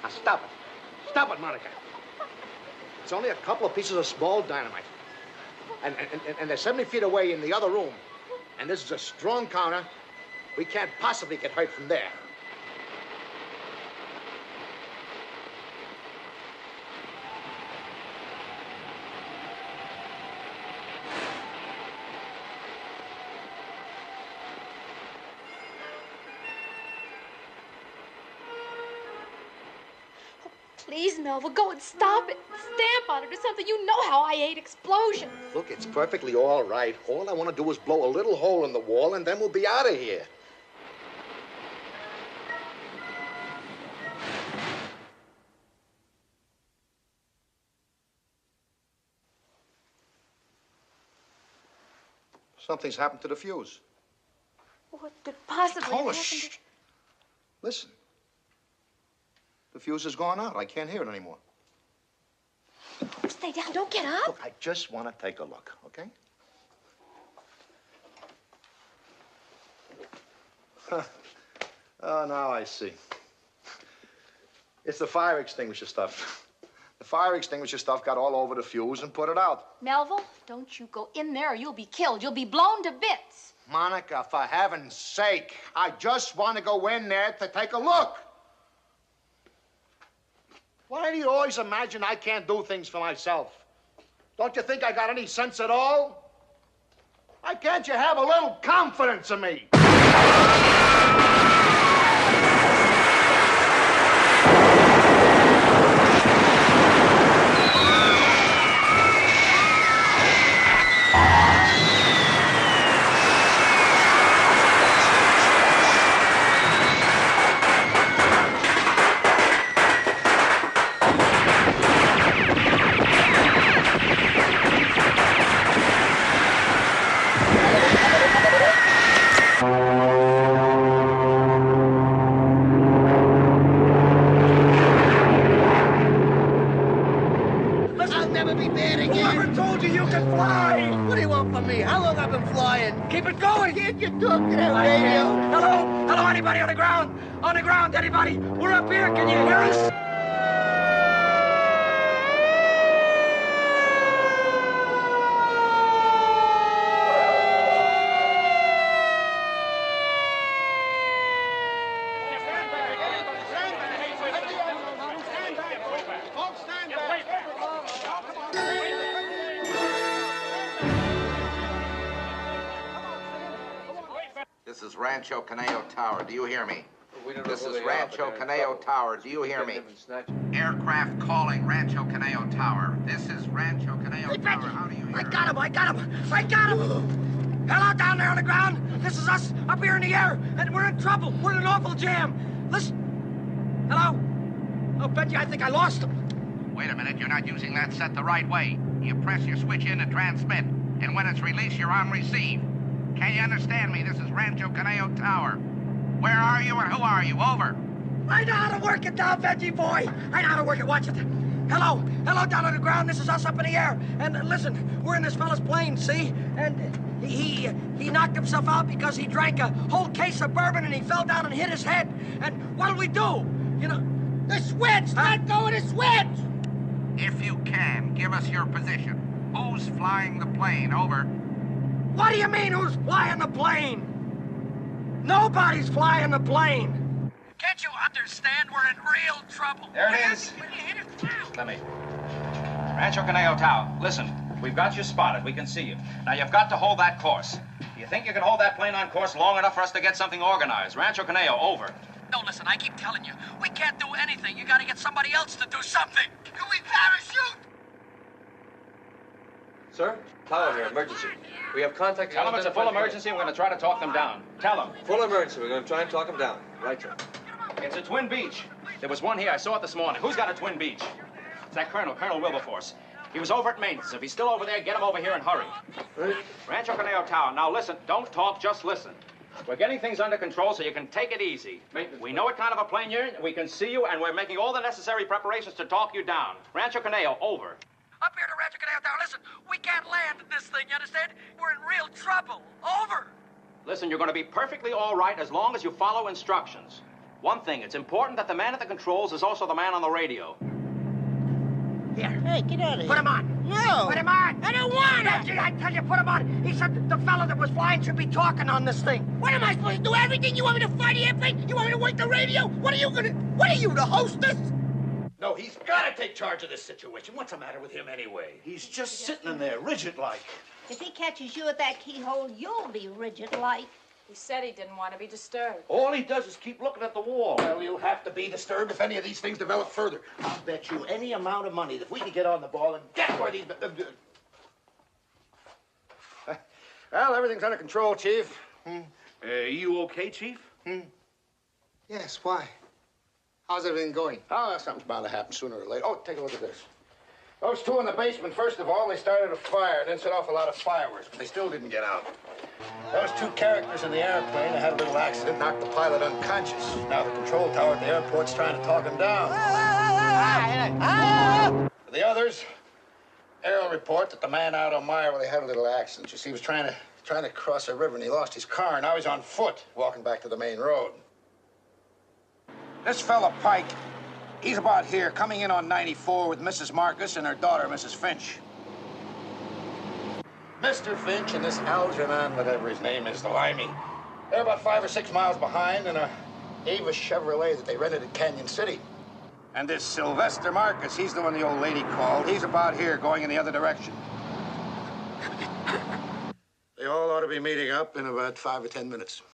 Now, stop it. Stop it, Monica. It's only a couple of pieces of small dynamite. And they're 70 feet away in the other room. And this is a strong counter. We can't possibly get hurt from there. Please, Melvin, go and stop it. Stamp on it or something. You know how I hate explosions. Look, it's perfectly all right. All I want to do is blow a little hole in the wall, and then we'll be out of here. Something's happened to the fuse. What could possibly happen Shh. Listen. The fuse has gone out. I can't hear it anymore. Stay down. Don't get up. Look, I just want to take a look, okay? Oh, now I see. It's the fire extinguisher stuff. The fire extinguisher stuff got all over the fuse and put it out. Melville, don't you go in there or you'll be killed. You'll be blown to bits. Monica, for heaven's sake, I just want to go in there to take a look. Why do you always imagine I can't do things for myself? Don't you think I got any sense at all? Why can't you have a little confidence in me? Anybody? We're up here. Can you hear us? This is Rancho Caneo Tower. Do you hear me? This is Rancho Caneo Tower. Do you hear me? Aircraft calling Rancho Caneo Tower. This is Rancho Caneo Tower. How do you hear? I got him! Hello down there on the ground. This is us up here in the air, and we're in trouble. We're in an awful jam. Listen. Hello? Oh, Benji, I think I lost him. Wait a minute. You're not using that set the right way. You press your switch in to transmit, and when it's released, you're on receive. Can you understand me? This is Rancho Caneo Tower. Where are you and who are you? Over. I know how to work it down, Benji boy. I know how to work it. Watch it. Hello down on the ground. This is us up in the air. And listen, we're in this fella's plane, see? And he knocked himself out because he drank a whole case of bourbon and he fell down and hit his head. And what'll we do? You know, the switch. Let go of the switch. If you can, give us your position. Who's flying the plane? Over. What do you mean, who's flying the plane? Nobody's flying the plane. Can't you understand we're in real trouble? There it is. Let me. Rancho Caneo Tower. Listen, we've got you spotted. We can see you. Now, you've got to hold that course. Do you think you can hold that plane on course long enough for us to get something organized? Rancho Caneo, over. No, listen, I keep telling you, we can't do anything. You gotta get somebody else to do something. Can we parachute? Sir, tower here, emergency. We have contact. Tell them it's a full emergency. We're going to try to talk them down. Tell them. Full emergency. We're going to try and talk them down. Right, sir. It's a twin beach. There was one here. I saw it this morning. Who's got a twin beach? It's that Colonel Wilberforce. He was over at maintenance. If he's still over there, get him over here and hurry. Right. Rancho Caneo Tower. Now listen. Don't talk. Just listen. We're getting things under control so you can take it easy. We know what kind of a plane you're in. We can see you, and we're making all the necessary preparations to talk you down. Rancho Caneo, over. Up here to Rancho Caneo Tower. Listen, we can't land in this thing, you understand? We're in real trouble. Over. Listen, you're going to be perfectly all right as long as you follow instructions. One thing, it's important that the man at the controls is also the man on the radio. Here. Hey, get out of here. Put him on. No. Put him on. I don't want it. Reggie, I tell you, put him on. He said the fellow that was flying should be talking on this thing. What am I supposed to do? Everything? You want me to fly the airplane? You want me to work the radio? What are you, the hostess? No, he's got to take charge of this situation. What's the matter with him anyway? He's just sitting in there, rigid-like. If he catches you at that keyhole, you'll be rigid-like. He said he didn't want to be disturbed. All he does is keep looking at the wall. Well, you'll have to be disturbed if any of these things develop further. I'll bet you any amount of money that we can get on the ball and get where these... Well, everything's under control, Chief. You okay, Chief? Yes, why? How's everything going? Oh, something's bound to happen sooner or later. Oh, take a look at this. Those two in the basement, first of all, they started a fire and then set off a lot of fireworks, but they still didn't get out. Those two characters in the airplane that had a little accident knocked the pilot unconscious. Now the control tower at the airport's trying to talk him down. For the others, aerial report that the man out on Meyer, well, they had a little accident. You see, he was trying to cross a river and he lost his car. Now he's on foot walking back to the main road. This fella, Pike, he's about here, coming in on 94 with Mrs. Marcus and her daughter, Mrs. Finch. Mr. Finch and this Algernon, whatever his name is, the Limey, they're about 5 or 6 miles behind in a Avis Chevrolet that they rented at Canyon City. And this Sylvester Marcus, he's the one the old lady called. He's about here, going in the other direction. They all ought to be meeting up in about 5 or 10 minutes.